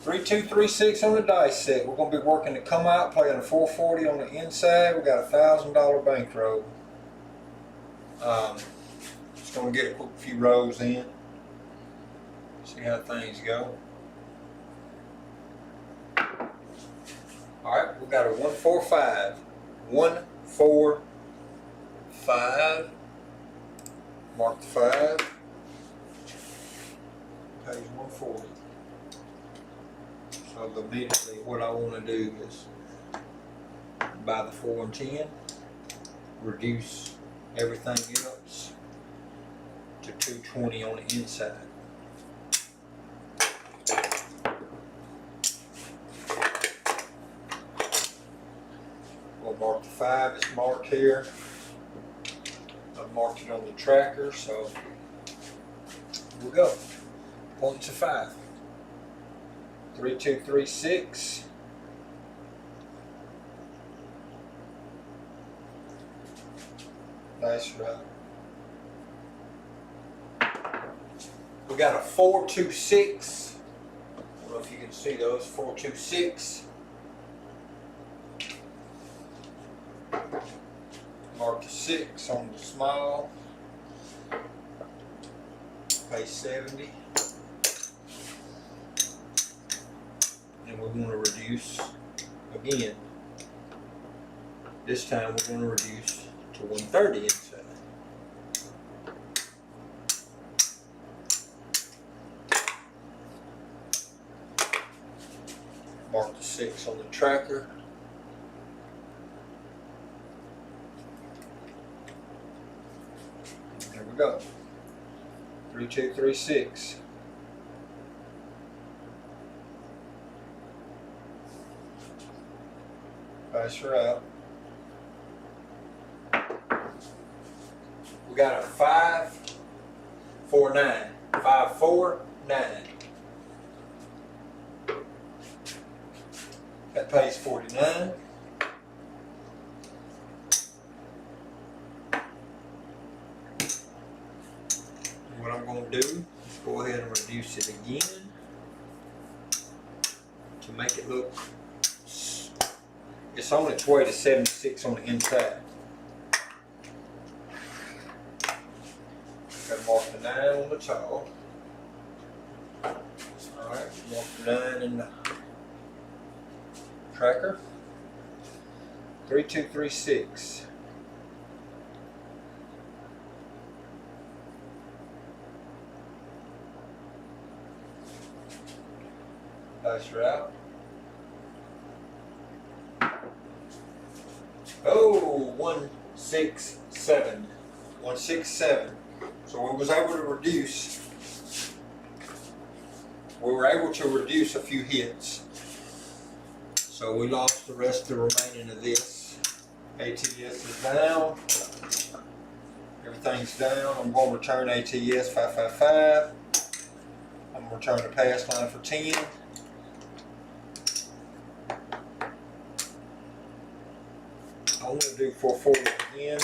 3236 on the dice set. We're going to be working to come out, playing a 440 on the inside. We got a $1,000 bankroll. Just going to get a quick few rows in. See how things go. Alright, we got a 145. 145. Mark the 5. Page 140. So immediately what I want to do is buy the 4 and 10, reduce everything else to 220 on the inside. We'll mark the 5, it's marked here. I've marked it on the tracker, so here we go. Points of 5. 3236. Nice round. We got a 426. I don't know if you can see those. 426. Mark the 6 on the small. Page 70. And we're going to reduce again. This time we're going to reduce to 130 inside. Mark the 6 on the tracker. There we go. 3236. Pass her out. We got a 549. 549. That pays 49. What I'm going to do is go ahead and reduce it again to make it look. It's on its way to 76 on the inside. Got to mark the 9 on the top. Alright, mark the 9 in the tracker. 3236. Dicer out. Oh, 167. 167. So we was able to reduce. We were able to reduce a few hits. So we lost the rest of the remaining of this. ATS is down. Everything's down. I'm going to return ATS 555. I'm going to return the pass line for 10. I'm going to do 440 again.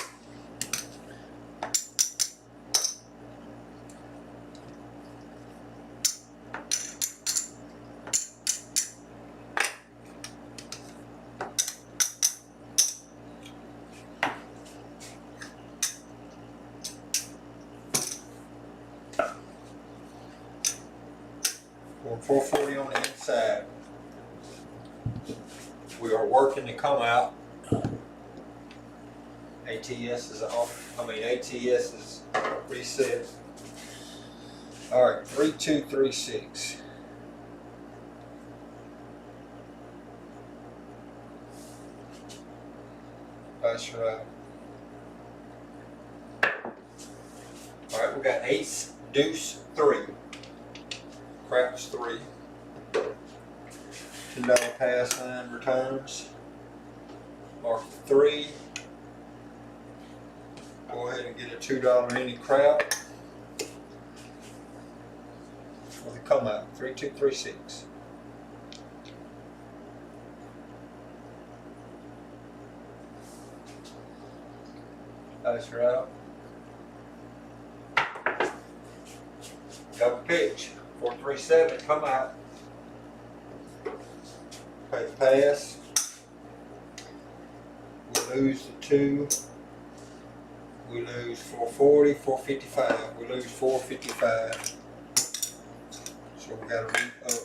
Going 440 on the inside. We are working to come out. ATS is off. ATS is reset. All right, 3236. That's right. All right, we got ace, deuce, 3. Craps 3. $10 pass line returns. Mark 3. Go ahead and get a $2 any crap for the come out. 3236. Dice are out. Double pitch. 437. Come out. Pay the pass. We lose the 2. We lose 440, 455. We lose 455. So we got to reap up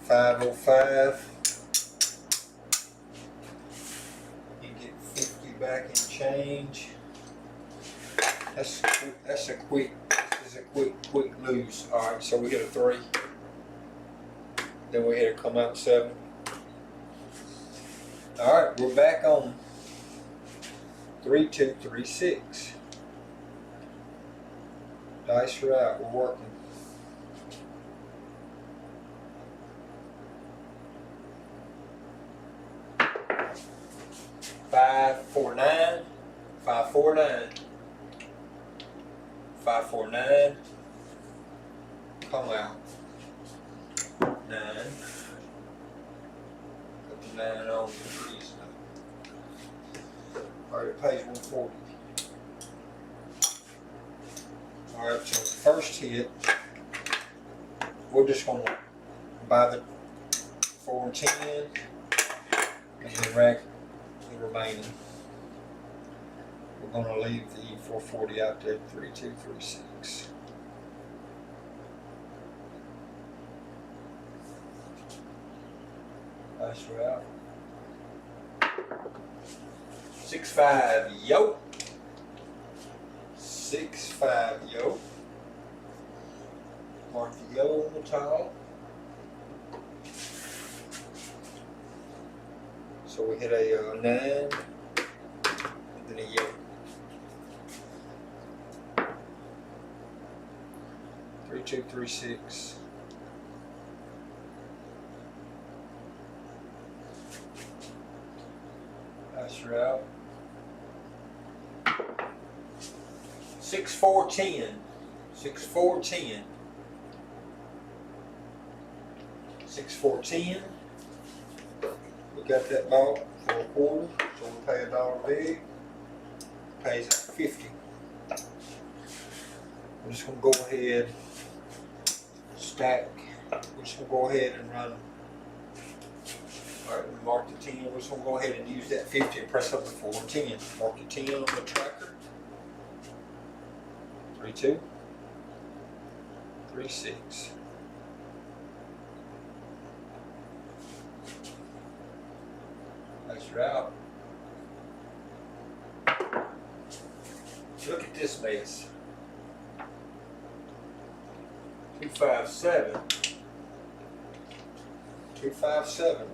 505. You get 50 back in change. This is a quick lose. All right, so we hit a 3. Then we hit a come out 7. All right, we're back on 3236. Dice are out. We're working. Five, 4, 9. 5, 4, 9. 5, 4, 9. Come out. 9. Put the 9 on the trees. Alright, it pays 140. Alright, so the first hit, we're just going to buy the 4 and 10 and then rack the remaining. We're going to leave the 440 out there, 3236. Nice route. 6-5, yo. 6-5, yo. Mark the yellow on the top. So we hit a 9 and then a yo. 3236. Nice route. 6-4, 10. 6-4, 10. 6-4, 10. We got that ball for a quarter, so we pay $1 big. Pays us 50. We're just gonna go ahead, stack. We're just gonna go ahead and run. Alright, we mark the 10. We're just gonna go ahead and use that 50 and press up the 4 and 10. Mark the 10 on the tracker. 3-2. 3-6. Nice route. Look at this mess. 2-5-7. 257.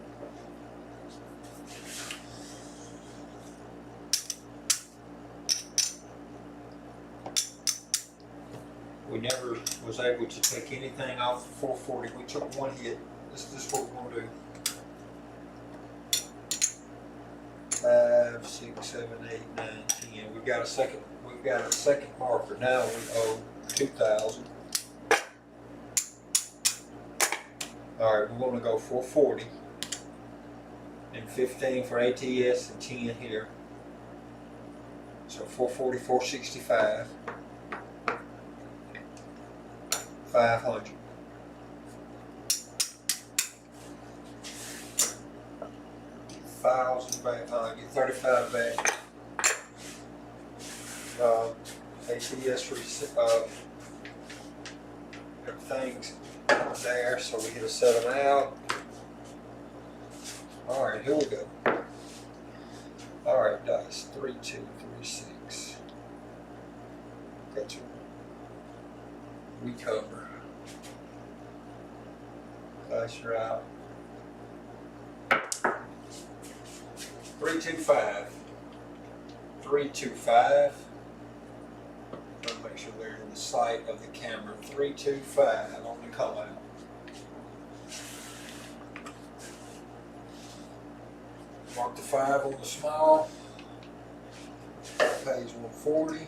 We never was able to take anything off the 440. We took one hit. This is what we're gonna do. 5, 6, 7, 8, 9, 10. We've got a second marker. Now we owe 2,000. Alright, we're gonna go 440 and 15 for ATS and 10 here. So 440, 465, 500. $1,000 back, get 35 back. ATS everything's there, so we get a 7 out. Alright, here we go. Alright, dice 3, 2, 3, 6. Got to recover. Dice are out. 325. 325. Trying to make sure they're in the sight of the camera. 325 on the come out. Mark the 5 on the small. Pays 140.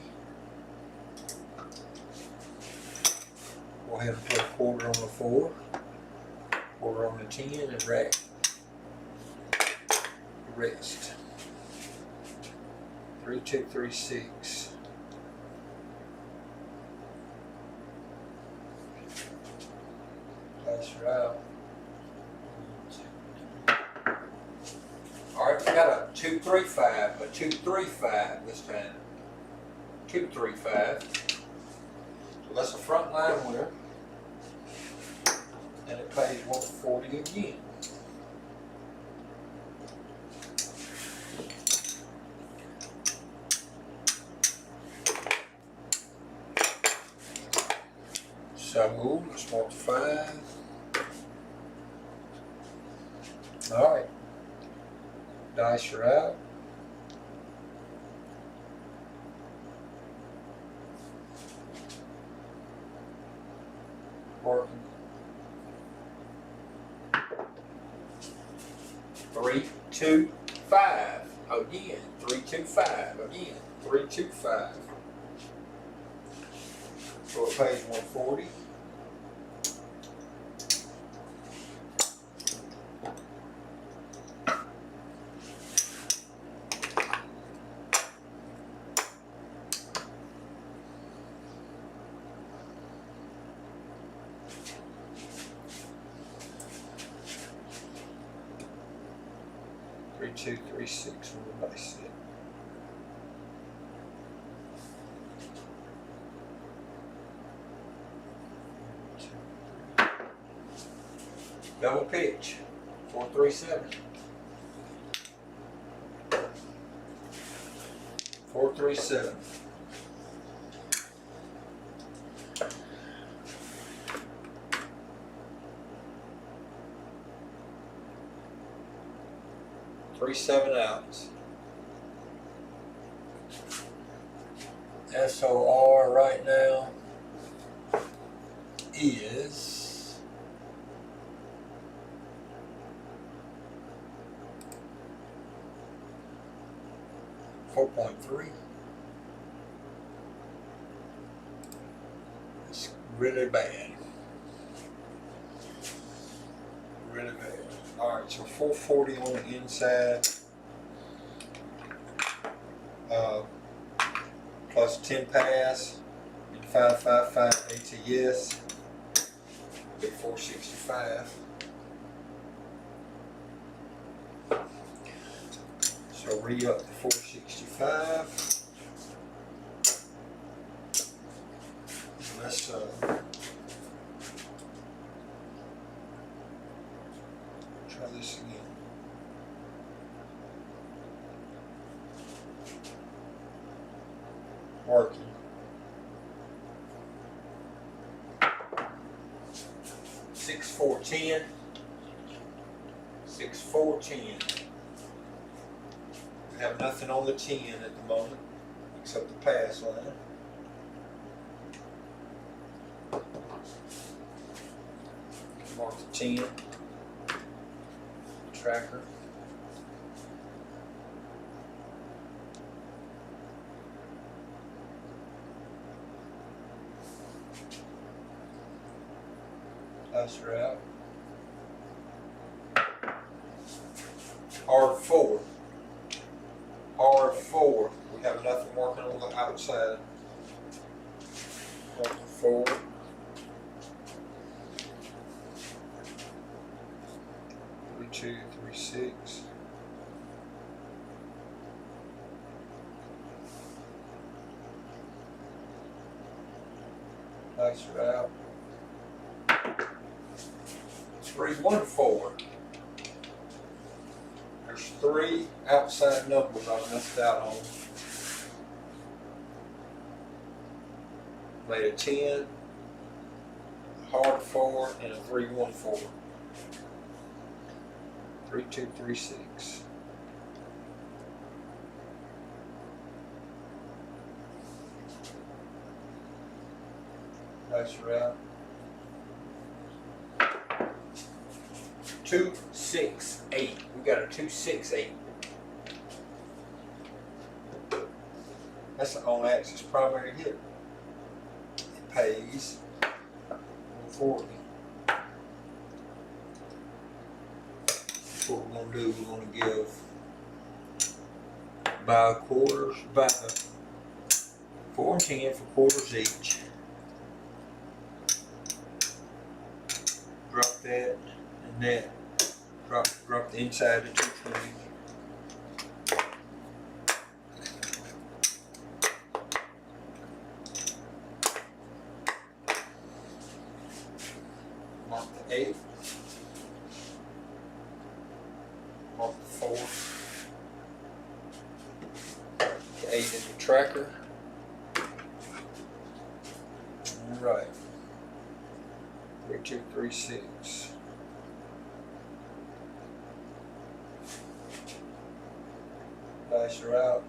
Go ahead and put a quarter on the 4, quarter on the 10, and rack the rest. 3236. That's right. All right, we got a 235 this time. 235. So that's a front line winner. And it pays 140 again. So let's mark the 5. All right. Dice are out. Working. 3, 2, 5. Again. 3, 2, 5. Again. 3, 2, 5. So it pays 140. Three, 2, 3, 6 on the base set. Double pitch, 437. 437. Three 7 outs. SOR right now is 4.3. It's really bad. Really bad. Alright, so 440 on the inside. Plus 10 pass and 555 ATS. Be 465. So re-up to 465. Let's try this again. Working. Six, 4, 10. 6, 4, 10. We have nothing on the 10 at the moment except the pass line. Mark the 10. Tracker. Pass her out. Hard 4. Hard 4. We have nothing working on the outside. Hard 4. 3, 2, 3, 6. Pass her out. 3, 1, 4. There's 3 outside numbers I missed out on. Made a 10, hard 4, and a 3, 1, 4. 3, 2, 3, 6. Pass her out. 2, 6, 8. We got a 2, 6, 8. That's an on-axis primary hit. It pays 140. What we're gonna do, we're gonna give by quarters, by 4 and 10 for quarters each. Drop that and that. Drop the inside to 220. Mark the 8. Mark the 4. The 8 in the tracker. Alright. 3, 2, 3, 6. Pass her out.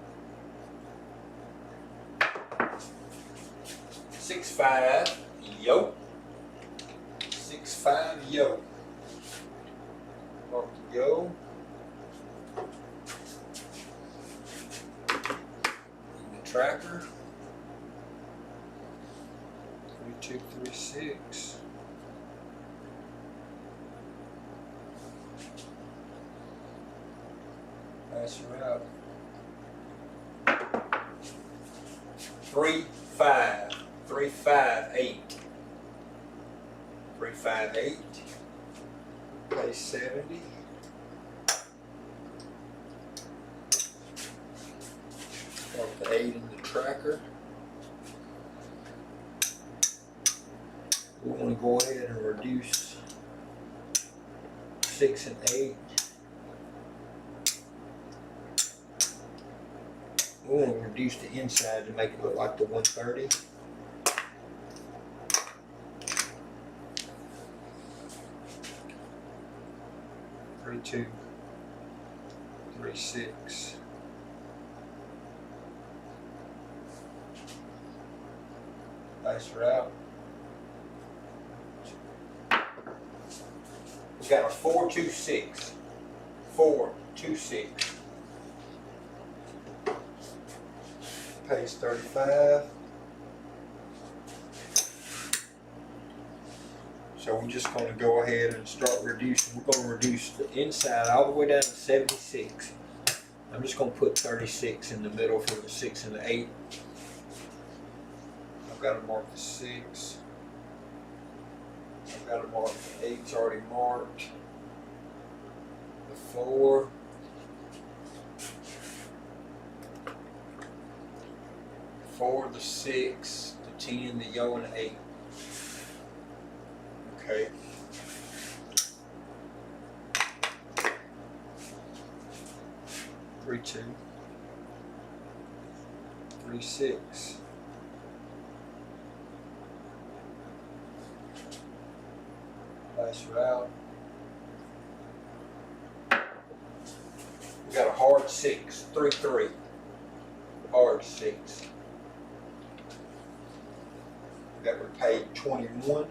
6, 5, yo. 6, 5, yo. Mark the yo. In the tracker. 3, 2, 3, 6. Pass her out. 3, 5. 3, 5, 8. 3, 5, 8. Pay 70. Mark the 8 in the tracker. We want to go ahead and reduce 6 and 8. We want to reduce the inside to make it look like the 130. Three, 2, 3, 6. Pass her out. We got a 4, 2, 6. 4, 2, 6. Pays 35. So we're just going to go ahead and start reducing. We're going to reduce the inside all the way down to 76. I'm just going to put 36 in the middle for the 6 and the 8. I've got to mark the 6. I've got to mark the 8's already marked. The 4. The 6, the 10, the yo, and the 8. Okay. Three, 2, 3, 6. Pass her out. We got a hard 6, 3-3. Hard 6. That we paid 21.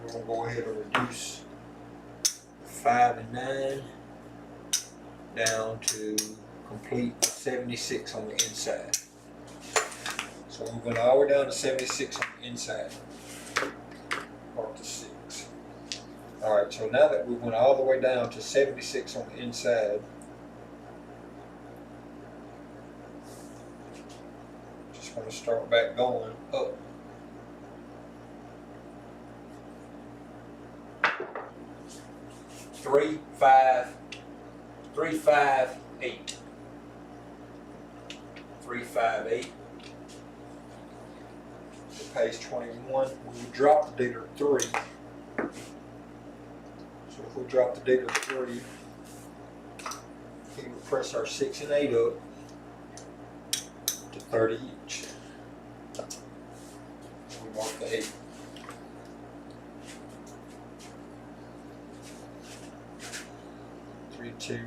We're gonna go ahead and reduce 5 and 9 down to complete 76 on the inside. So we went all the way down to 76 on the inside. Part to 6. Alright, so now that we went all the way down to 76 on the inside, just going to start back going up. Three, five, 3, 5, 8. 3, 5, 8. It pays 21. We would drop the dealer 3. So if we drop the dealer 3, he would press our 6 and 8 up to 30 each. We mark the 8. Three, 2,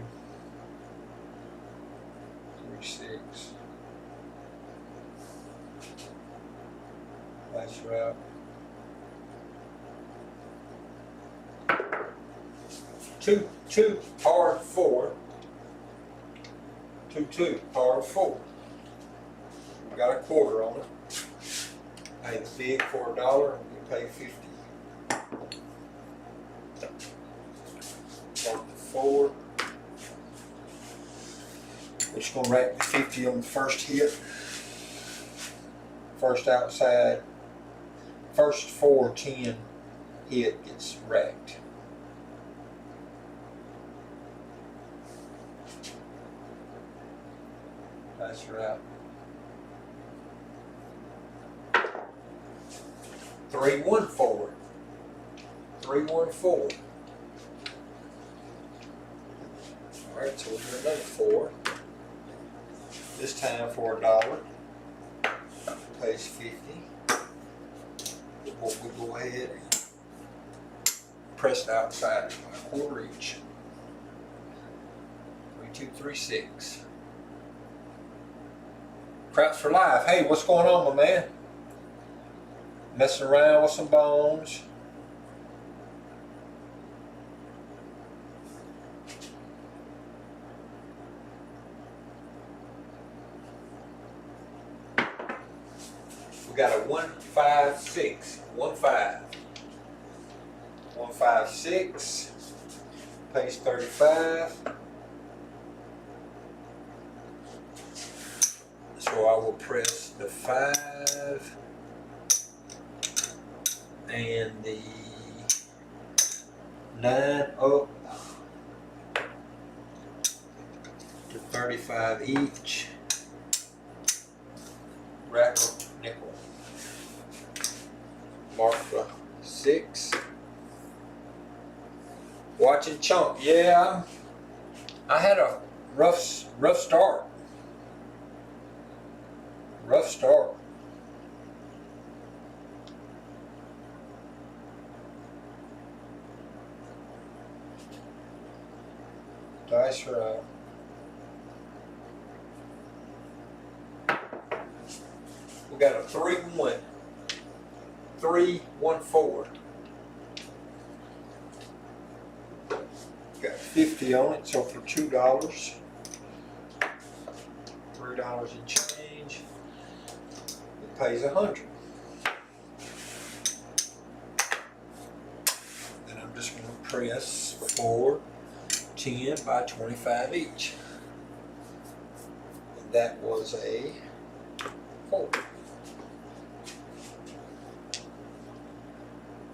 3, 6. Last route. 2, 2, hard 4. 2, 2, hard 4. We got a quarter on it. Pay the big for $1 and we pay 50. Mark the 4. We're just going to rack the 50 on the first hit. First outside. First 4-10 hit gets racked. That's right. 3, 1, 4. 3, 1, 4. Alright, so we'll do another 4. This time for $1. Pays 50. We'll go ahead and press the outside by 1/4 inch. 3, 2, 3, 6. Craps for life. Hey, what's going on, my man? Messing around with some bones. We got a 1, 5, 6. 1, 5. 1, 5, 6. Pays 35. So I will press the 5 and the 9 up to 35 each. Rack up nickel. Mark the 6. Watching chunk. Yeah, I had a rough start. Rough start. Dice route. We got a 3, 1. 3, 1, 4. Got 50 on it, so for $2, $3 and change. It pays 100. Then I'm just going to press 4, 10 by 25 each. And that was a 4.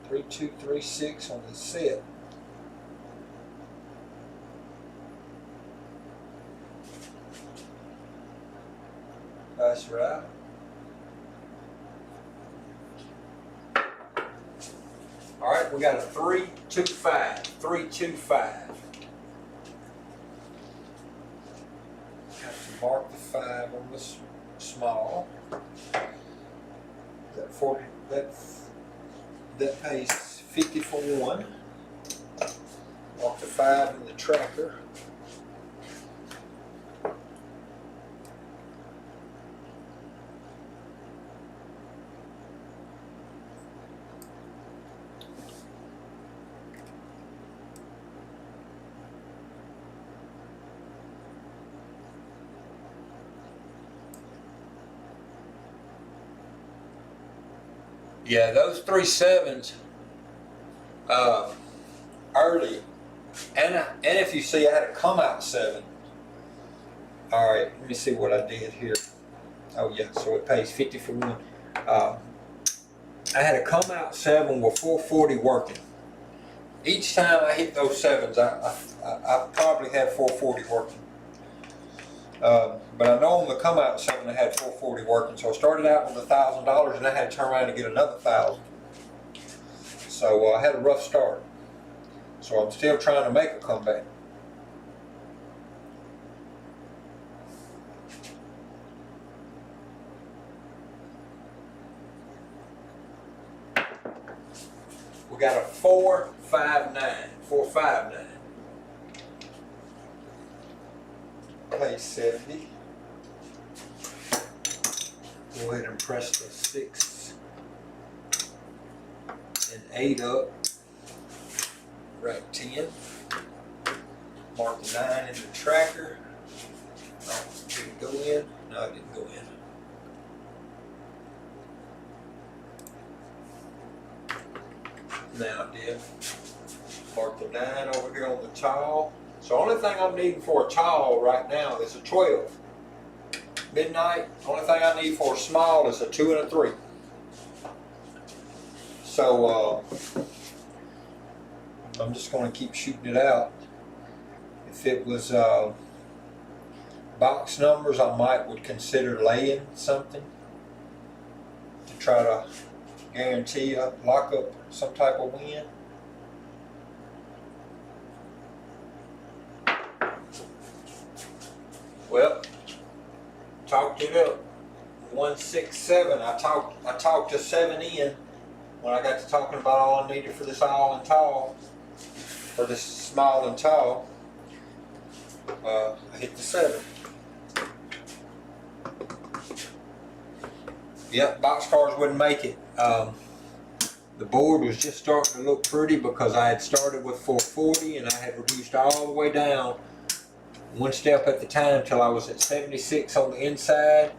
3, 2, 3, 6 on the set. That's right. All right, we got a 3, 2, 5. 3, 2, 5. Have to mark the 5 on this small. That 40. That pays 50 for 1. Mark the 5 in the tracker. Yeah, those 3 7s early, and if you see, I had a come out 7. All right, let me see what I did here. Oh yeah, so it pays 50 for one. I had a come out 7 with 440 working. Each time I hit those 7s, I probably had 440 working. But I know on the come out 7 I had 440 working. So I started out with $1,000 and I had to turn around and get another 1,000. So I had a rough start. So I'm still trying to make a comeback. We got a 459. 459. Play 70. Go ahead and press the 6 and 8 up. Rack 10. Mark the 9 in the tracker. Oh, did it go in? No, it didn't go in. Now it did. Mark the 9 over here on the tile. So the only thing I'm needing for a tall right now is a 12. Midnight, only thing I need for a small is a 2 and a 3. So I'm just going to keep shooting it out. If it was box numbers, I would consider laying something to try to guarantee a lock up some type of win. Well, talked it up. 167. I talked to 7 in when I got to talking about all I needed for this all and tall, for this small and tall. I hit the 7. Yep, boxcars wouldn't make it. The board was just starting to look pretty because I had started with 440 and I had reduced all the way down one step at the time till I was at 76 on the inside,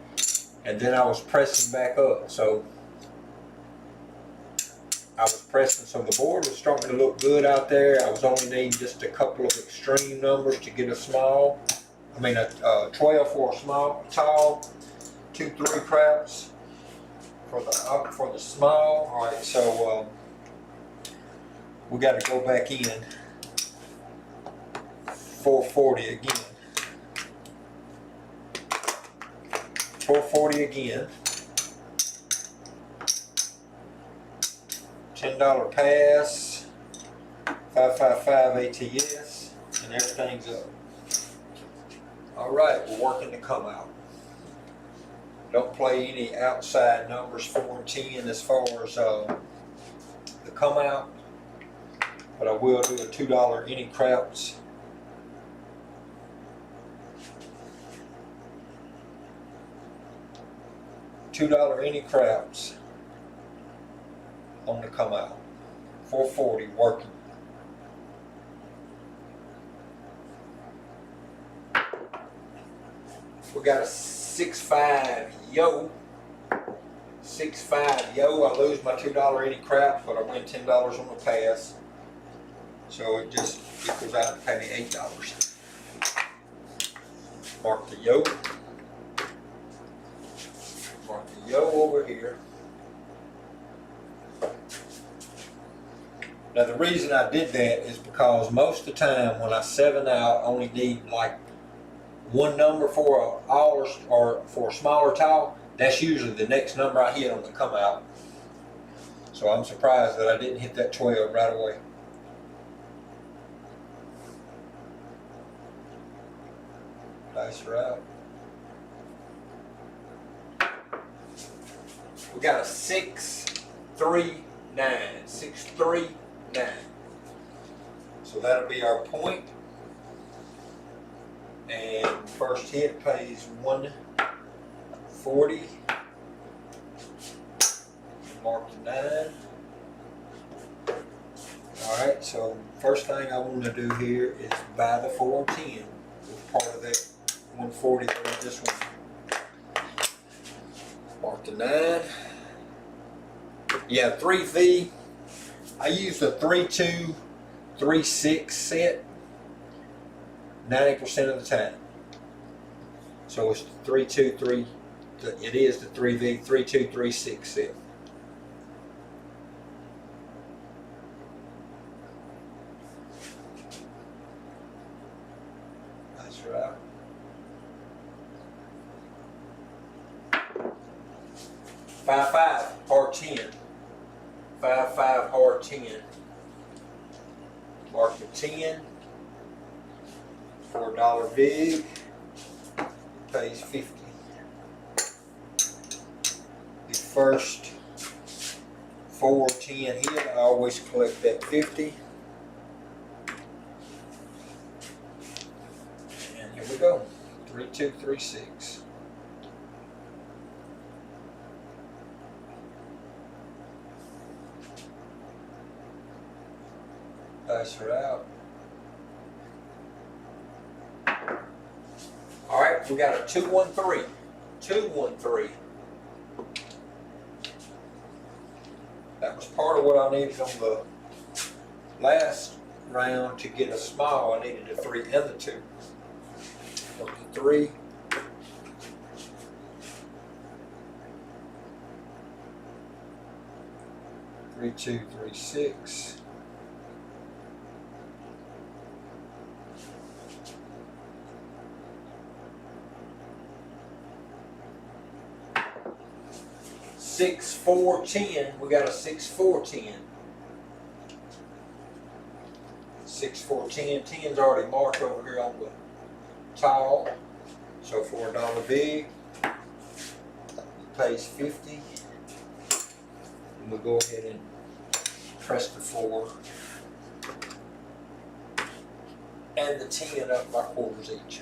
and then I was pressing back up. So I was pressing, so the board was starting to look good out there. I was only needing just a couple of extreme numbers to get a small. I mean a 12 for a small, tall, 2 3 craps for the small. All right, so we got to go back in 440 again. 440 again. $10 pass. 555 ATS, and everything's up. All right, we're working to come out. Don't play any outside numbers 4 and 10 as far as the come out, but I will do a $2 any craps. $2 any craps on the come out. 440 working. We got a 6.5 yo. 6.5 yo. I lose my $2 any craps, but I win $10 on the pass. So it just equals out to pay me $8. Mark the yo. Mark the yo over here. Now the reason I did that is because most of the time when I 7 out, I only need like one number for a all or for a smaller tile. That's usually the next number I hit on the come out. So I'm surprised that I didn't hit that 12 right away. Dice are out. We got a 639. 639. So that'll be our point. And first hit pays 140. Mark the 9. Alright, so first thing I want to do here is buy the 4 and 10 with part of that 140 that I just won. Mark the 9. Yeah, 3V. I used a 3-2-3-6 set 90% of the time. So it's 3-2-3. It is the 3V 3-2-3-6 set. That's right. Five hard 10. 5 hard 10. Mark the 10. $4 big. Pays 50. The first 4 10 hit, I always collect that 50. And here we go. 3-2-3-6. Dice her out. Alright, we got a 2-1-3. 2-1-3. That was part of what I needed on the last round to get a small. I needed a 3 and the 2. Up to 3. Three, 2, 3, 6. Six, 4, 10. We got a 6, 4, 10. 6, 4, 10. 10's already marked over here on the tile. So for $1 big, it pays 50. And we'll go ahead and press the 4 and the 10 up by quarters each.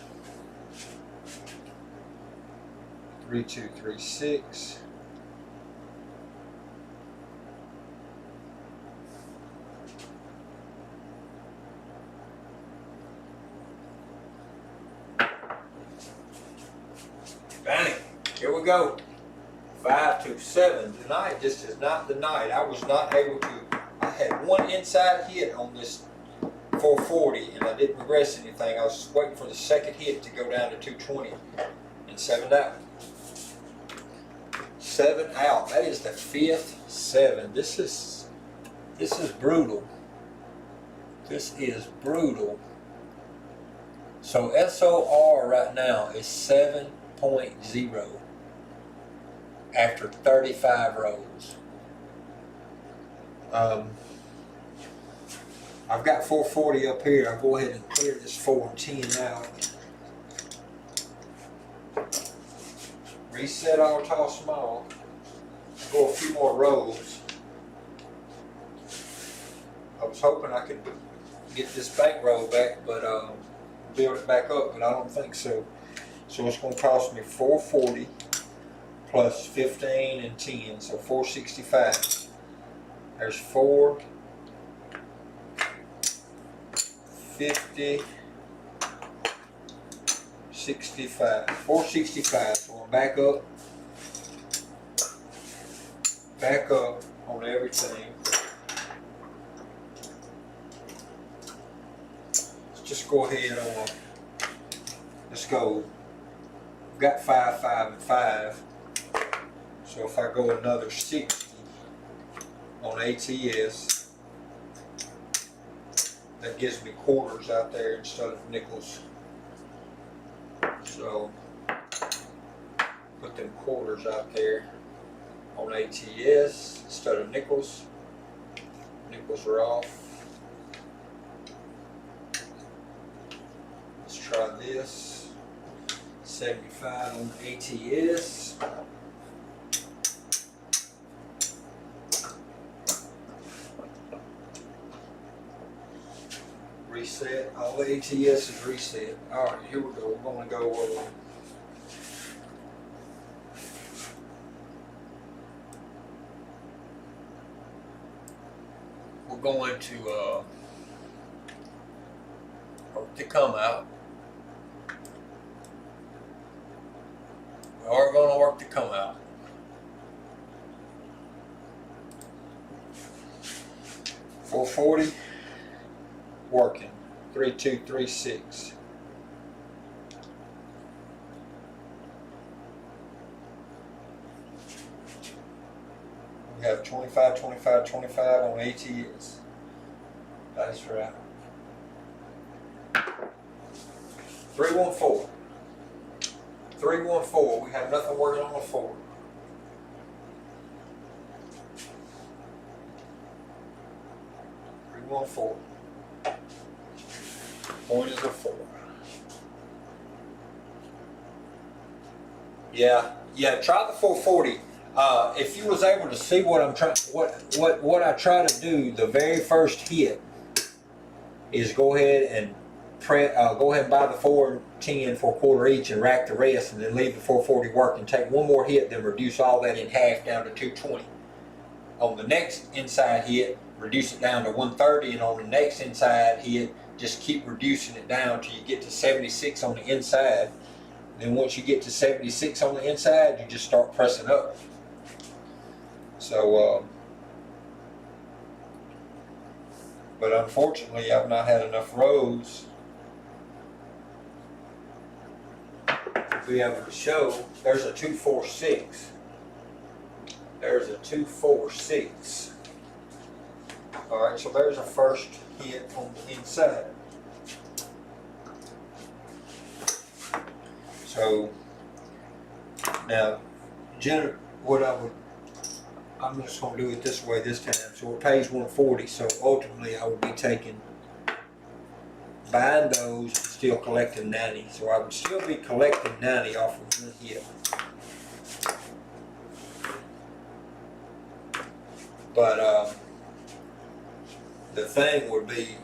3, 2, 3, 6. Bang! Here we go. 5 to 7. Tonight just is not the night. I was not able to. I had one inside hit on this 440 and I didn't progress anything. I was just waiting for the second hit to go down to 220 and 7 out. 7 out. That is the 5th 7. This is brutal. This is brutal. So SOR right now is 7.0 after 35 rolls. I've got 440 up here. I'll go ahead and clear this 4 and 10 out. Reset all tall small. Go a few more rolls. I was hoping I could get this bankroll back, but build it back up, but I don't think so. So it's going to cost me 440 plus 15 and 10, so 465. There's 4, 50, 65, 465. So I'm back up on everything. Let's just go ahead on. Let's go. I've got 5, 5, and 5. So if I go another 60 on ATS, that gives me quarters out there instead of nickels. So put them quarters out there on ATS instead of nickels. Nickels are off. Let's try this. 75 on ATS. reset. All the ATS is reset. Alright, here we go. We're going to go we're going to work to come out. We are going to work to come out. $440 working. 3236. We have 25, 25, 25 on ATS. That's right. 314. 314. We have nothing working on the 4. One 4. Point is a 4. Yeah. Try the 440. If you was able to see what I'm trying, what I try to do, the very first hit is go ahead and buy the 410 for a quarter each and rack the rest, and then leave the 440 work and take one more hit, then reduce all that in half down to 220. On the next inside hit, reduce it down to 130, and on the next inside hit, just keep reducing it down till you get to 76 on the inside. Then once you get to 76 on the inside, you just start pressing up. So, but unfortunately, I've not had enough rows to be able to show. There's a 246. There's a 246. Alright, so there's a first hit on the inside. So now, I'm just going to do it this way this time. So it pays 140. So ultimately, I would be buying those, still collecting 90. So I would still be collecting 90 off of one hit. But the thing would be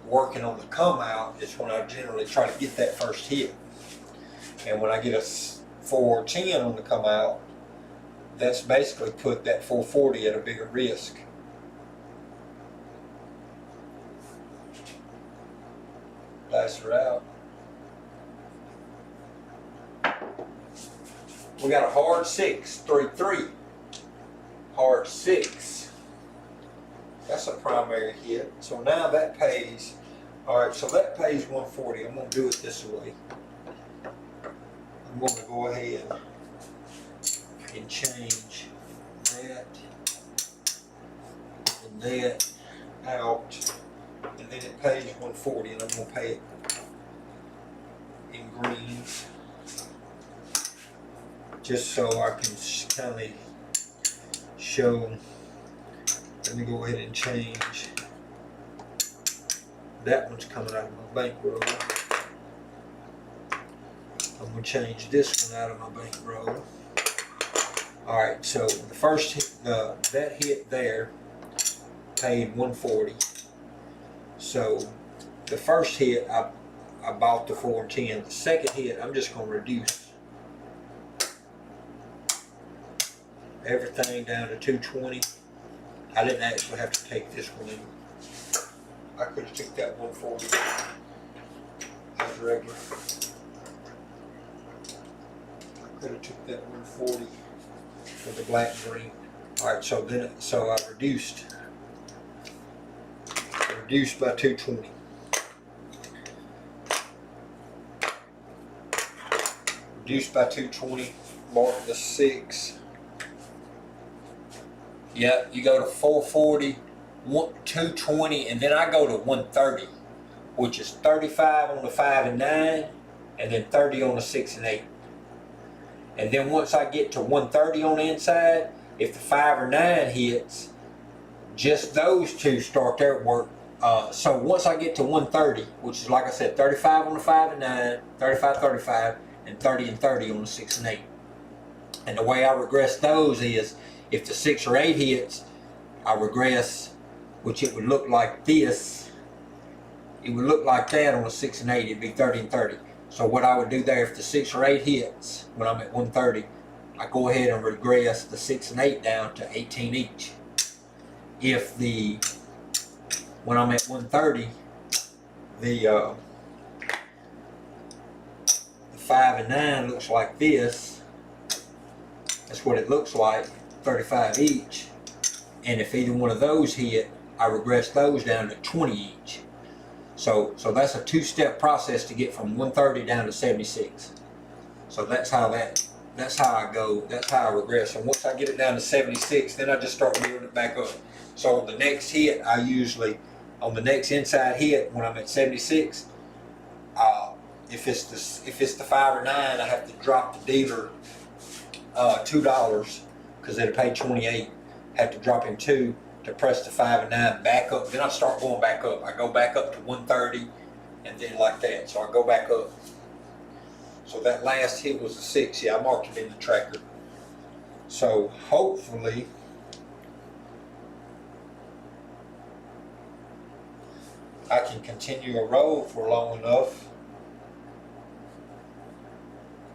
working on the come out is when I generally try to get that first hit. And when I get a 410 on the come out, that's basically put that 440 at a bigger risk. Dice her out. We got a hard 6, 3-3. Hard 6. That's a primary hit. So now that pays. Alright, so that pays 140. I'm going to do it this way. I'm going to go ahead and change that and that out, and then it pays 140, and I'm going to pay it in greens just so I can kind of show. Let me go ahead and change. That one's coming out of my bankroll. I'm going to change this one out of my bankroll. Alright, so the first hit, that hit there paid 140. So the first hit, I bought the 410. The second hit, I'm just going to reduce everything down to 220. I didn't actually have to take this one in. I could have took that 140 as regular. I could have took that 140 for the black and green. Alright, so I reduced by 220. Reduced by 220, mark the 6. Yeah, you go to 440, 220, and then I go to 130, which is 35 on the 5 and 9, and then 30 on the 6 and 8. And then once I get to 130 on the inside, if the 5 or 9 hits, just those two start their work. So once I get to 130, which is like I said, 35 on the 5 and 9, 35, 35, and 30 and 30 on the 6 and 8. And the way I regress those is, if the 6 or 8 hits, I regress, which it would look like this. it would look like that on a 6 and 8. It'd be 30 and 30. So what I would do there, if the 6 or 8 hits when I'm at 130, I go ahead and regress the 6 and 8 down to 18 each. If when I'm at 130, the 5 and 9 looks like this. That's what it looks like, 35 each. And if either one of those hit, I regress those down to 20 each. So that's a 2-step process to get from 130 down to 76. So that's how I go, that's how I regress. And once I get it down to 76, then I just start building it back up. So on the next hit, on the next inside hit, when I'm at 76, if it's the 5 or 9, I have to drop the dealer $2 because they'd pay 28. Have to drop him 2 to press the 5 and 9 back up. Then I start going back up. I go back up to 130 and then like that. So I go back up. So that last hit was a 6. Yeah, I marked it in the tracker. So hopefully I can continue a roll for long enough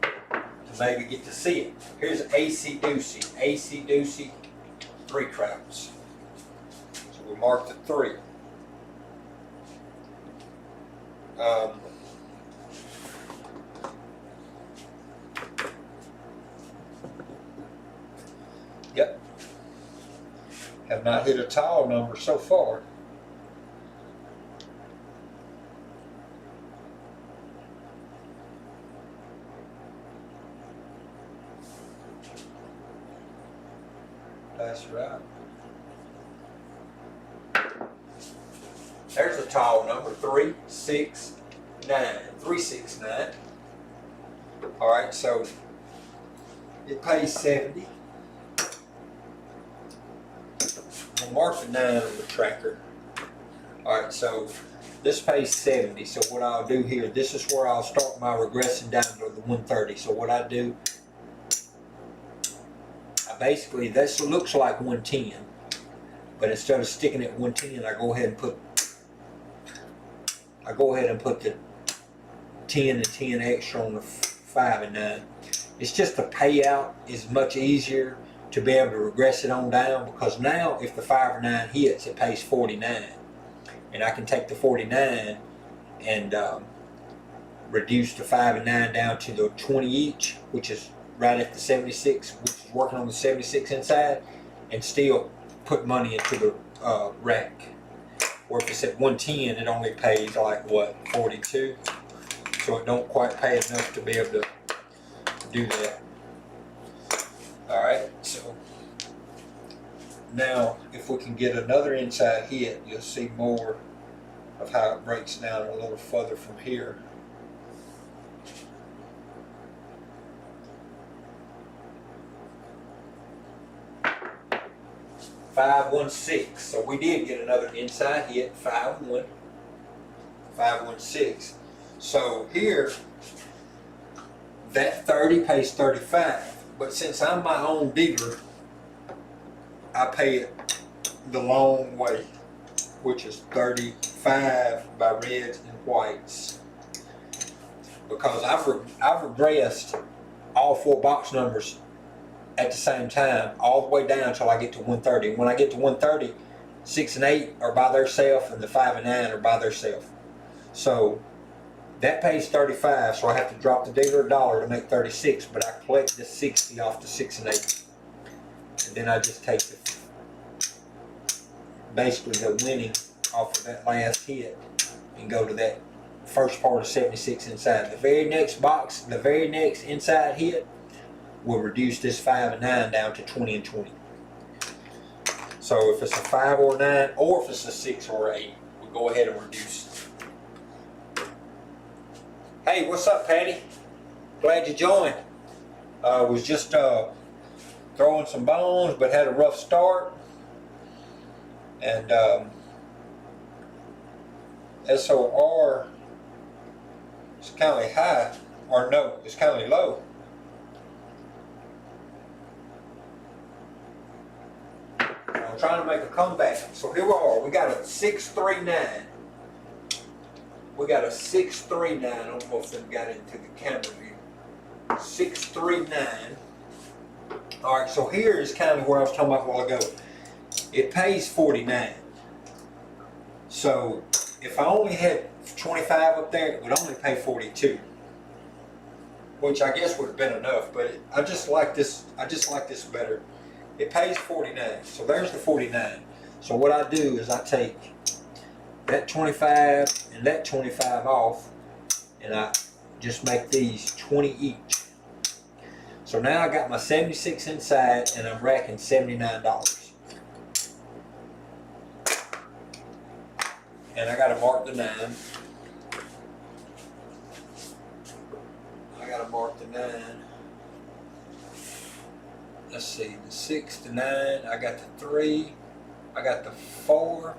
to maybe get to see it. Here's AC Doocy, 3 craps. So we marked the 3. Yep. Have not hit a tile number so far. That's right. There's a tile number, 369. 369. Alright, so it pays 70. We'll mark the 9 on the tracker. Alright, so this pays 70. So what I'll do here, this is where I'll start my regressing down to the 130. So what I do, basically this looks like 110, but instead of sticking at 110, I go ahead and put the 10 and 10 extra on the 5 and 9. It's just the payout is much easier to be able to regress it on down, because now if the 5 or 9 hits, it pays 49, and I can take the 49 and reduce the 5 and 9 down to the 20 each, which is right at the 76, which is working on the 76 inside, and still put money into the rack. Or if it's at 110, it only pays like what, 42, so it don't quite pay enough to be able to do that. All right, so now if we can get another inside hit, you'll see more of how it breaks down a little further from here. $516. So we did get another inside hit, 5-1, 516. So here, that 30 pays 35. But since I'm my own dealer, I pay it the long way, which is 35 by reds and whites. Because I've regressed all 4 box numbers at the same time, all the way down until I get to 130. When I get to 130, 6 and 8 are by themselves, and the 5 and 9 are by themselves. So that pays 35, so I have to drop the dealer $1 to make 36, but I collect the 60 off the 6 and 8. And then I just take basically the winning off of that last hit and go to that first part of 76 inside. The very next box, the very next inside hit will reduce this 5 and 9 down to 20 and 20. So if it's a 5 or 9, or if it's a 6 or 8, we'll go ahead and reduce. Hey, what's up, Patty? Glad you joined. Was just throwing some bones, but had a rough start. And SOR is kind of high, or no, it's kind of low. I'm trying to make a comeback. So here we are. We got a 639. we got a 639. I don't know if they got into the camera view. 639. All right, so here is kind of where I was talking about a while ago. It pays 49. So if I only had 25 up there, it would only pay 42, which I guess would have been enough. But I just like this. I just like this better. It pays 49. So there's the 49. So what I do is I take that 25 and that 25 off, and I just make these 20 each. So now I got my 76 inside, and I'm racking $79. And I got to mark the 9. I got to mark the 9. Let's see, the 6, the 9. I got the 3. I got the 4.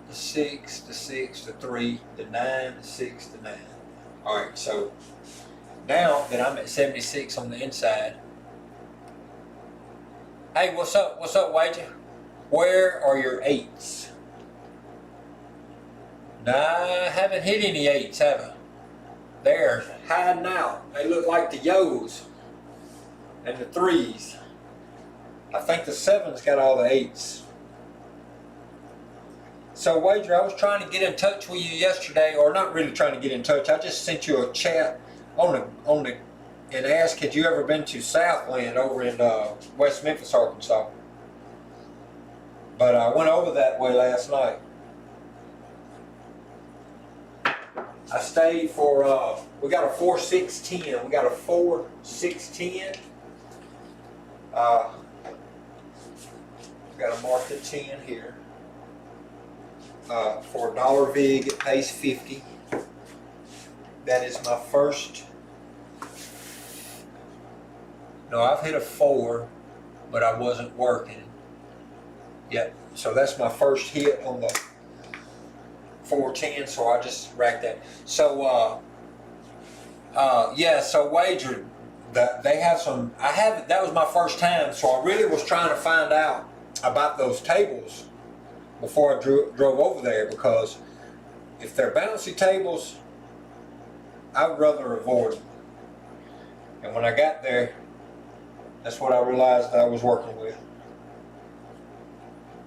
The 6, the 6, the 3, the 9, the 6, the 9. Alright, so now that I'm at 76 on the inside. Hey, what's up? What's up, Wager? Where are your 8s? Nah, I haven't hit any 8s, have I? They're hiding out. They look like the Yo's and the 3s. I think the 7's got all the 8s. So Wager, I was trying to get in touch with you yesterday, or not really trying to get in touch. I just sent you a chat and asked, had you ever been to Southland over in West Memphis, Arkansas? But I went over that way last night. I stayed for we got a 4-6-10. We got a 4-6-10. Got to mark the 10 here. For $1 vig, it pays 50. That is my first. No, I've hit a 4, but I wasn't working. Yep. So that's my first hit on the 410. So I just racked that. So yeah. So Wager, they have some. That was my first time. So I really was trying to find out about those tables before I drove over there, because if they're bouncy tables, I'd rather avoid them. And when I got there, that's what I realized I was working with.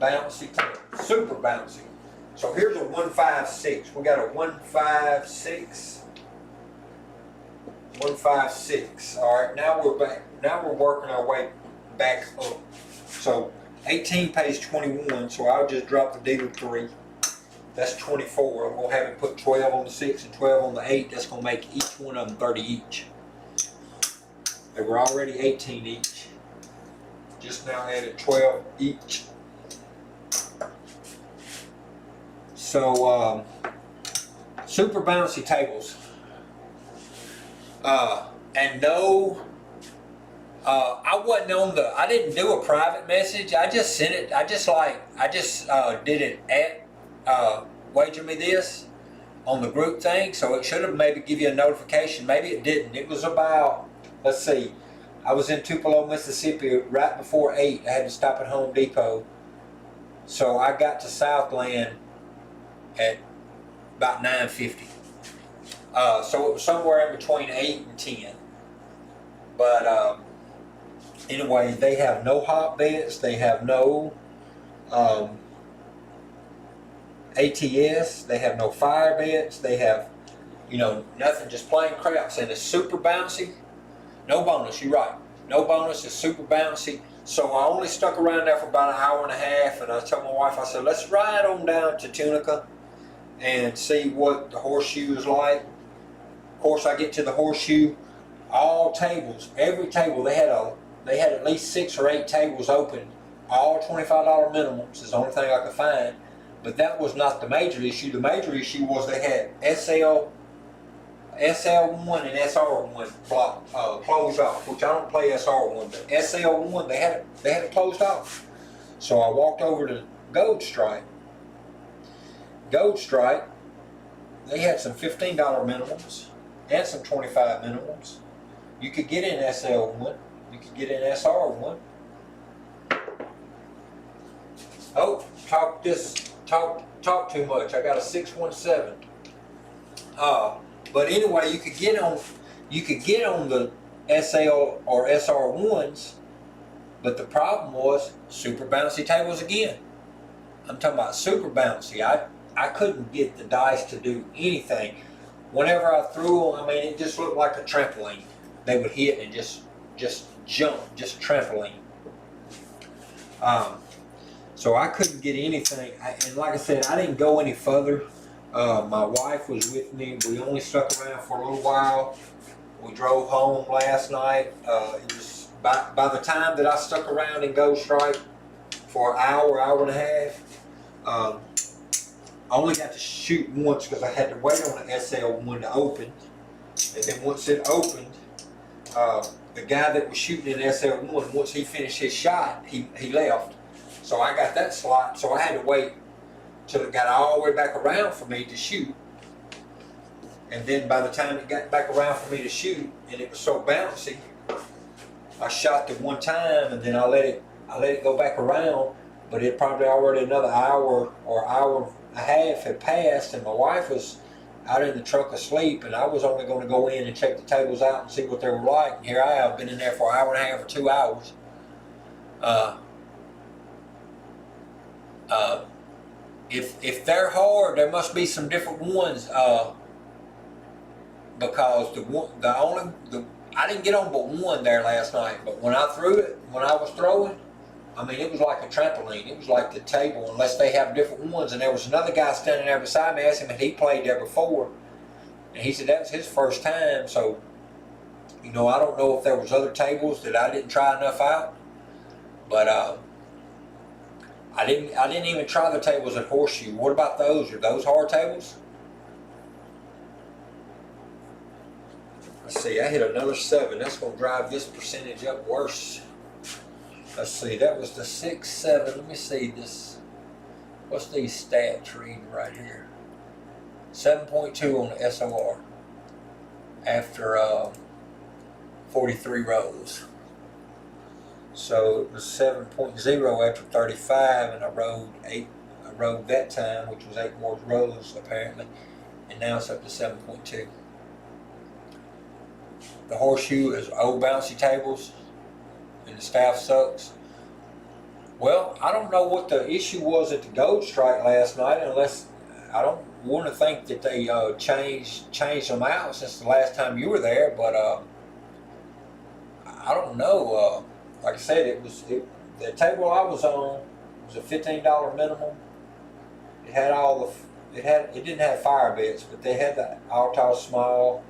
Bouncy table, super bouncy. So here's a 156. We got a 156. 156. All right, now we're back. Now we're working our way back up. So 18 pays 21, so I'll just drop the dealer 3. That's 24. I'm going to have him put 12 on the 6 and 12 on the 8. That's going to make each one of them 30 each. They were already 18 each. Just now added 12 each. So, super bouncy tables. And no, I wasn't on I didn't do a private message. I just sent it. I just did it at Wager Me This on the group thing. So it should have maybe give you a notification. Maybe it didn't. It was about, let's see, I was in Tupelo, Mississippi right before 8. I had to stop at Home Depot. So I got to Southland at about 9:50. So it was somewhere in between 8 and 10. But anyway, they have no hot beds. They have no ATS. They have no fire beds. They have, nothing, just plain craps. And it's super bouncy. No bonus, you're right. No bonus, it's super bouncy. So I only stuck around there for about an hour and a half, and I told my wife, I said, let's ride on down to Tunica and see what the horseshoe is like. Of course, I get to the horseshoe, all tables, every table, they had at least 6 or 8 tables open, all $25 minimums is the only thing I could find. But that was not the major issue. The major issue was they had SL1 and SR1 closed off, which I don't play SR1, but SL1 they had it closed off. So I walked over to Gold Strike. Gold Strike, they had some $15 minimums and some $25 minimums. You could get in SL1, you could get in SR1. Oh, talk talk too much. I got a 617. But anyway, you could get on the SL or SR1s, but the problem was super bouncy tables again. I'm talking about super bouncy. I couldn't get the dice to do anything. Whenever I threw them, I mean, it just looked like a trampoline. They would hit and just jump, just trampoline. So I couldn't get anything. And like I said, I didn't go any further. My wife was with me. We only stuck around for a little while. We drove home last night. It was by the time that I stuck around in Gold Stripe for an hour, hour and a half, I only got to shoot once because I had to wait on the SL1 to open. And then once it opened, the guy that was shooting in SL1, once he finished his shot, he left. So I got that slot, so I had to wait till it got all the way back around for me to shoot. And then by the time it got back around for me to shoot, and it was so bouncy, I shot the one time and then I let it go back around, but it probably already another hour or hour and a half had passed, and my wife was out in the truck asleep, and I was only going to go in and check the tables out and see what they were like. And here I have been in there for an hour and a half or 2 hours. If they're hard, there must be some different ones, because I didn't get on but one there last night, but when I threw it, when I was throwing, I mean, it was like a trampoline. It was like the table, unless they have different ones. And there was another guy standing there beside me. I asked him if he played there before, and he said that was his first time. So, you know, I don't know if there was other tables that I didn't try enough out, but I didn't even try the tables at Horseshoe. What about those? Are those hard tables? Let's see, I hit another 7. That's going to drive this percentage up worse. Let's see, that was the 6-7. Let me see this. What's these stats reading right here? 7.2 on the SOR after 43 rows. So it was 7.0 after 35, and I rode 8. I rode that time, which was 8 more rows apparently, and now it's up to 7.2. The Horseshoe is old bouncy tables, and the staff sucks. Well, I don't know what the issue was at the Gold Strike last night, unless I don't want to think that they changed them out since the last time you were there, but I don't know. Like I said, the table I was on was a $15 minimum. It had it didn't have fire bits, but they had the Altar Small,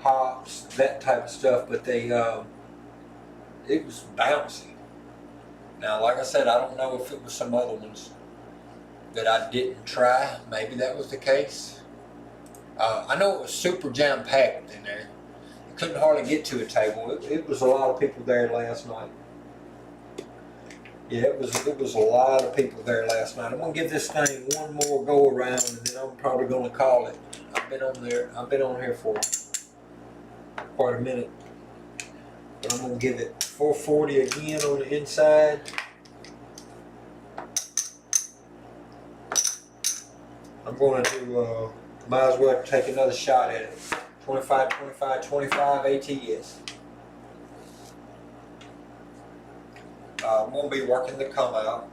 hops, that type of stuff, but it was bouncy. Now, like I said, I don't know if it was some other ones that I didn't try. Maybe that was the case. I know it was super jam-packed in there. You couldn't hardly get to a table. It was a lot of people there last night. Yeah, it was a lot of people there last night. I'm gonna give this thing one more go around, and then I'm probably gonna call it. I've been on here for quite a minute, but I'm gonna give it 440 again on the inside. I'm going to do, might as well take another shot at it. 25, 25, 25 ATS. I'm going to be working the come out.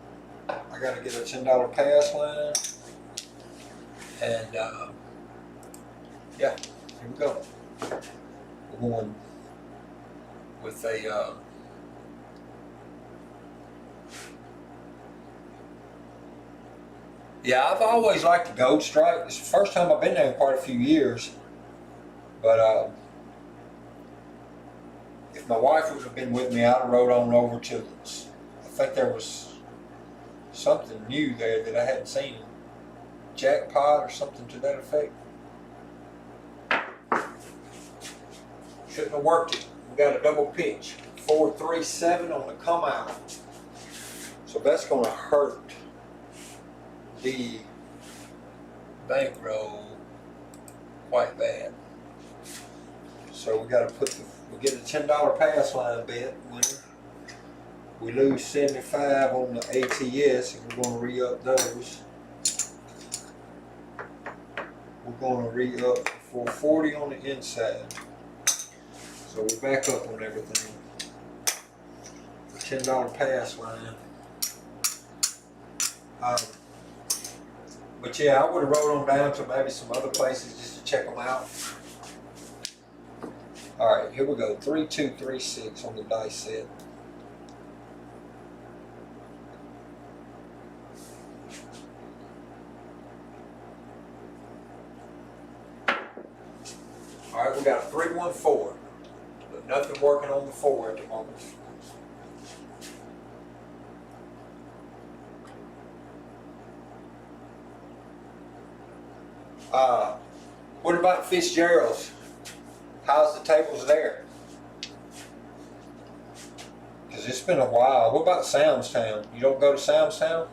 I got to get a $10 pass line. And yeah, here we go. We're going with a yeah, I've always liked the Gold Strike. It's the first time I've been there in quite a few years. But if my wife would have been with me, I'd have rode on over to this. I think there was something new there that I hadn't seen. Jackpot or something to that effect. Shouldn't have worked it. We got a double pitch. 437 on the come out. So that's going to hurt the bankroll quite bad. So we got to we get a $10 pass line bet winner. We lose 75 on the ATS, and we're going to re-up those. We're going to re-up 440 on the inside. So we're back up on everything. $10 pass line. But yeah, I would have rolled on down to maybe some other places just to check them out. Alright, here we go. 3236 on the dice set. Alright, we got a 314. But nothing working on the 4 at the moment. What about Fitzgerald's? How's the tables there? Because it's been a while. What about Soundstown? You don't go to Soundstown?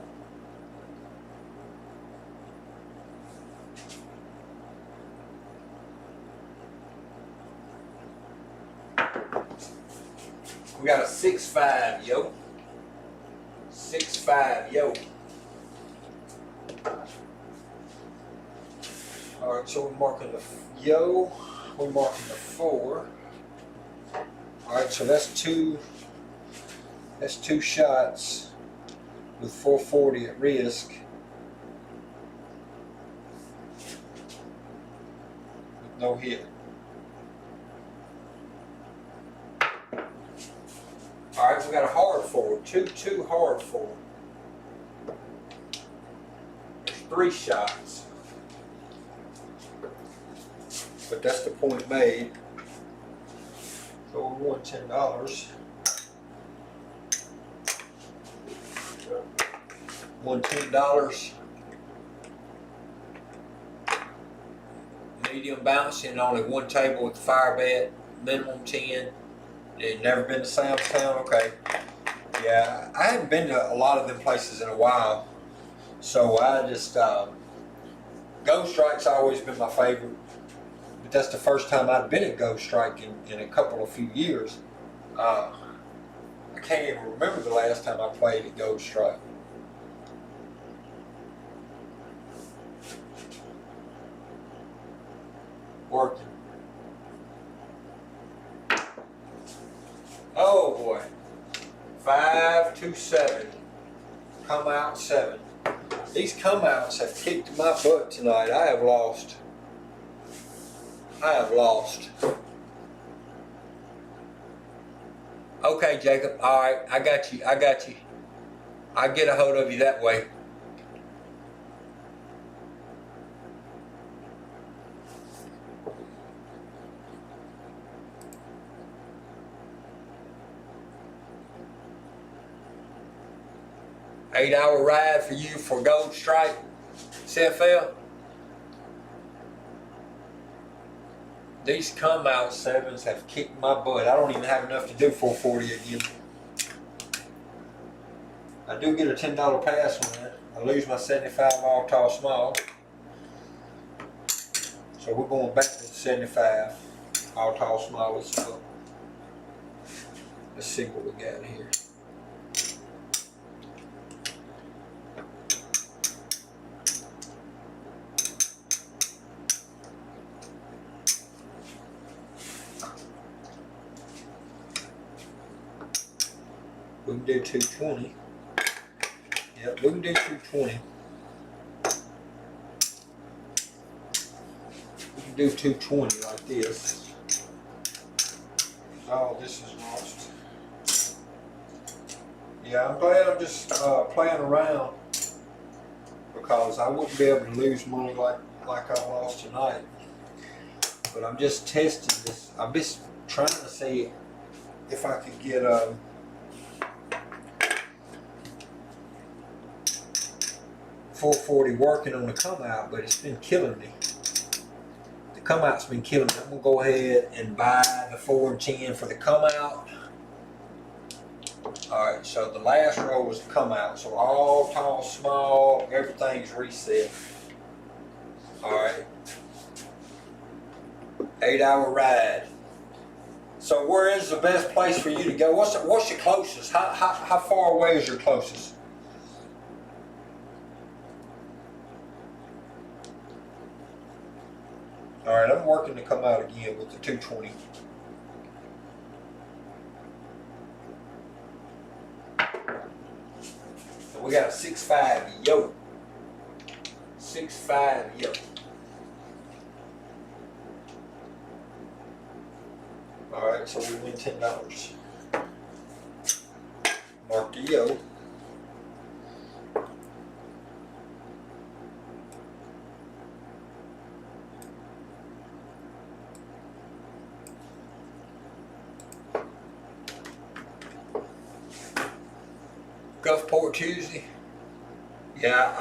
We got a 6.5, yo. 6.5, yo. Alright, so we're marking the yo. We're marking the 4. Alright, so that's two shots with 440 at risk. With no hit. Alright, we got a hard 4. Two hard 4. There's 3 shots. But that's the point made. So we won $10. Won $10. Medium bouncing, only one table with the fire bet, minimum 10. It never been to Soundstown, okay. Yeah, I haven't been to a lot of them places in a while. So I just, Ghost Strike's always been my favorite. But that's the first time I've been at Ghost Strike in a few years. I can't even remember the last time I played at Ghost Strike. Working. Oh boy. 5-2-7. Come out 7. These come outs have kicked my butt tonight. I have lost. Okay, Jacob. Alright, I got you. I'll get a hold of you that way. Eight-hour ride for you for Gold Strike, CFL. These come out 7s have kicked my butt. I don't even have enough to do 440 again. I do get a $10 pass on that. I lose my 75 all tall small. So we're going back to 75 all tall small. Let's see what we got here. We can do 220. Yep, we can do 220. We can do 220 like this. Oh, this is lost. Yeah, I'm glad I'm just playing around, because I wouldn't be able to lose money like I lost tonight. But I'm just testing this. I'm just trying to see if I could get 440 working on the come out, but it's been killing me. The come out's been killing me. I'm gonna go ahead and buy the 4 and 10 for the come out. Alright, so the last row was the come out. So all tall, small, everything's reset. Alright. 8-hour ride. So where is the best place for you to go? What's your closest? How far away is your closest? All right, I'm working to come out again with the 220. And we got a 6.5 yo. 6.5 yo. All right, so we win $10. Mark the yo. Gulfport Tuesday. Yeah,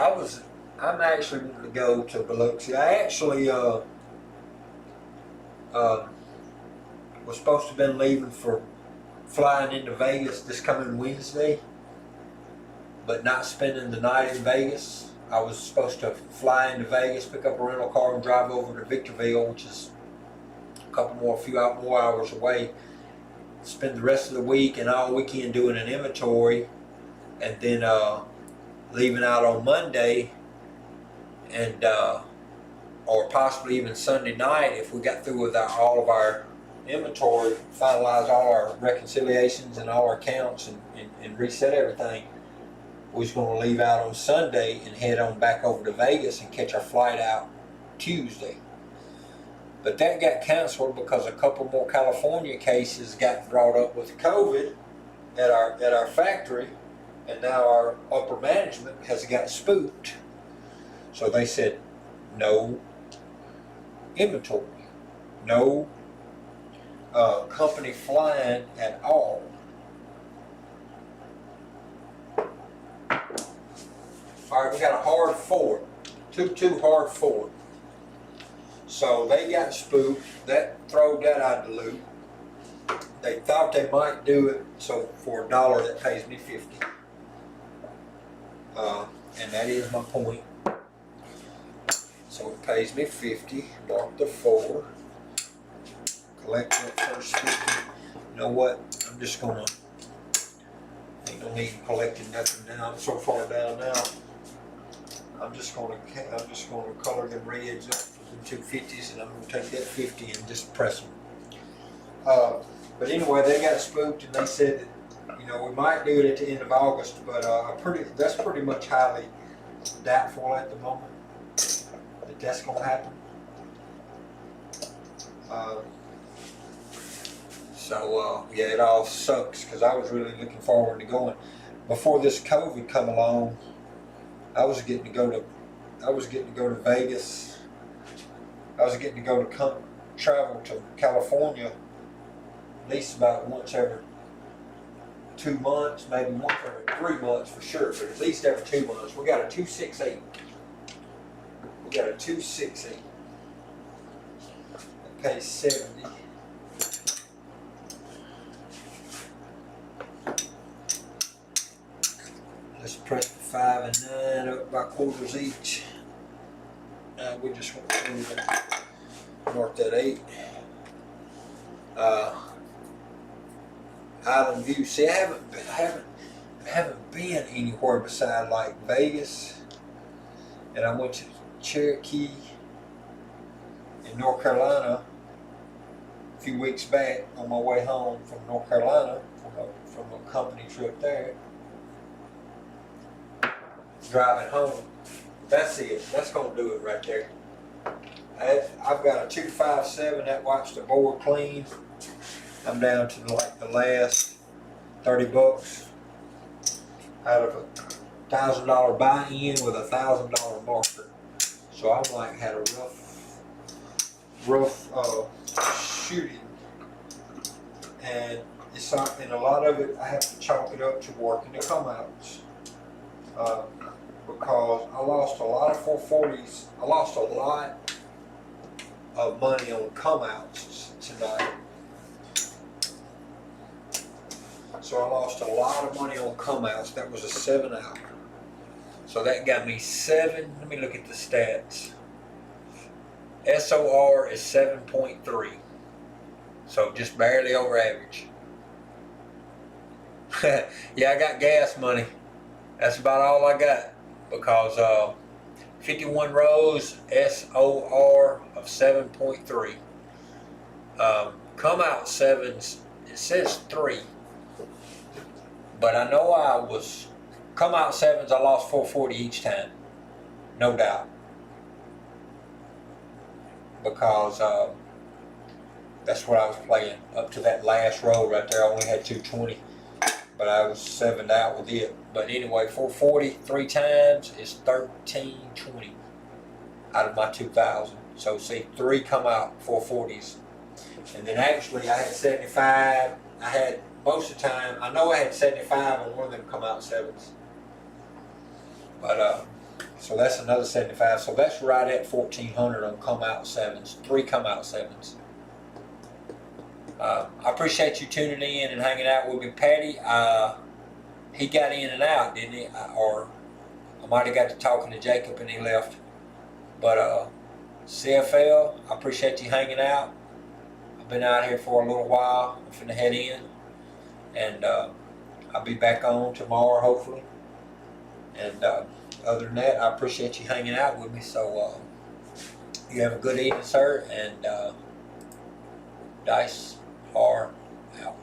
I'm actually wanting to go to Biloxi. I actually was supposed to have been leaving for flying into Vegas this coming Wednesday, but not spending the night in Vegas. I was supposed to fly into Vegas, pick up a rental car, and drive over to Victorville, which is a few more hours away. Spend the rest of the week and all weekend doing an inventory, and then leaving out on Monday, and or possibly even Sunday night if we got through with all of our inventory, finalize all our reconciliations and all our accounts, and reset everything. We was going to leave out on Sunday and head on back over to Vegas and catch our flight out Tuesday. But that got canceled because a couple more California cases got brought up with COVID at our factory, and now our upper management has got spooked. So they said no inventory, no company flying at all. All right, we got a hard forward, two hard forward. So they got spooked. That throwed that out of the loop. They thought they might do it, so for $1 that pays me 50. And that is my point. So it pays me 50, mark the 4, collect that first 50. You know what? I'm just gonna, ain't no need in collecting nothing now. I'm so far down now. I'm just gonna color them reds up for the 250s, and I'm gonna take that 50 and just press them. But anyway, they got spooked, and they said that, you know, we might do it at the end of August, but that's pretty much highly doubtful at the moment that that's gonna happen. Yeah, it all sucks because I was really looking forward to going. Before this COVID come along, I was getting to go to Vegas. I was getting to go to travel to California at least about once every 2 months, maybe once every 3 months for sure, but at least every 2 months. We got a 268. We got a 268. It pays 70. Let's press the 5 and 9 up by quarters each. We just want to mark that 8. Island View. See, I haven't been anywhere beside like Vegas, and I went to Cherokee in North Carolina a few weeks back on my way home from North Carolina from a company trip there. Driving home. That's it. That's gonna do it right there. I've got a 257 that wipes the board clean. I'm down to like the last 30 bucks out of a $1,000 buy-in with a $1,000 marker. So I'm like had a rough shooting, and a lot of it I have to chalk it up to working the come-outs. Because I lost a lot of 440s. I lost a lot of money on come-outs tonight. So I lost a lot of money on come-outs. That was a 7 out. So that got me 7. Let me look at the stats. SOR is 7.3. So just barely over average. Yeah, I got gas money. That's about all I got, because 51 rows, SOR of 7.3. Come out sevens, it says 3, but I know come out sevens, I lost 440 each time, no doubt, because that's what I was playing up to that last row right there. I only had 220, but I was 7'd out with it. But anyway, 440 3 times is 1320 out of my 2,000. So see, 3 come out 440s. And then actually I had 75. I had most of the time, I know I had 75 and one of them come out sevens. But so that's another 75. So that's right at 1,400 on come out sevens. 3 come out sevens. I appreciate you tuning in and hanging out with me. Patty, he got in and out, didn't he? Or I might have got to talking to Jacob and he left. But CFL, I appreciate you hanging out. I've been out here for a little while. I'm finna head in, and I'll be back on tomorrow hopefully. And other than that, I appreciate you hanging out with me. So you have a good evening, sir, and dice are out.